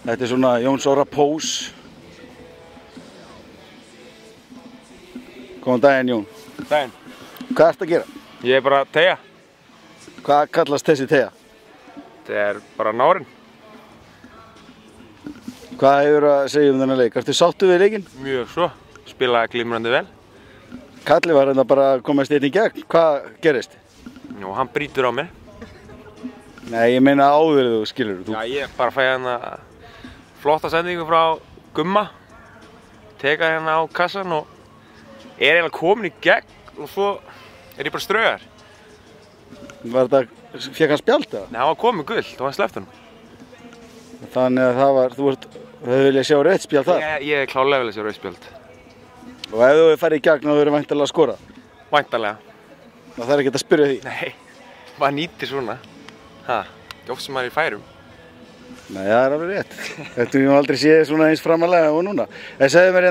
Þetta svona Jóns Orra pose. Góðan daginn, Jón. Daginn. Hvað ertu að gera? Ég bara að teygja. Hvað kallast þessi teygja? Þetta bara nárinn. Hvað hefur að segja þennan leik? Ertu sáttur við leikinn? Mjög svo. Spilaði glimrandi vel. Kalli var bara að komast einn í gegn. Hvað gerist? Jú, hann brýtur á mig. Nei, ég meina áður þú skilur. Já, ég bara fæ flotta sendingu frá Gumma. Teka á kassan og eiginlega komin í gegn og svo ég bara straujar. Fékk hann spjald eða? Nei, hann var komið gult og hann sleppti hann. Þannig að þú viljað sjá rautt spjald þar? Ég klárlega vilja sjá rautt spjald. Og ef þú farið í gegn þá verður væntanlega að skora? Væntanlega. Það þarf ekki að spyrja því? Nei, maður nýtir svona. Ekki oft sem maður er í færum. Nei, það er alveg rétt. Þetta ég aldrei séð svona eins framalega og núna. En segðu mér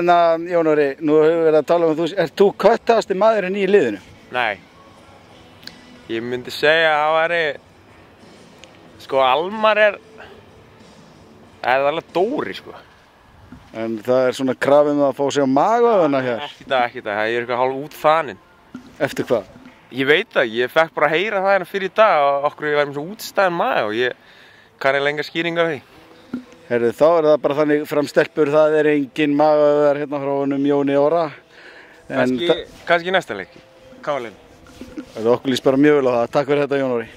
Jón Orri, nú hefur við verið að tala ert þú köttasti maðurinn í liðinu? Nei. Ég myndi segja að það væri, sko, Almar er alveg Dóri, sko. En það er svona krafið að fá sig á magaðuna hér? Ekki það, ég er eitthvað hálf útþaninn. Eftir hvað? Ég veit það, ég fekk bara að heyra það hérna fyrir í dag og okkur ég væri með svo útstæðan maga og ég kann eiginlega enga skýringar á því. Heyrðu, þá er það bara þannig framstelpur, það er engin magaðar hérna frá honum Jóni Orra. Kannski næsta leik, Káalinn. Okkur líst bara mjög vel á það. Takk fyrir þetta, Jón Orri.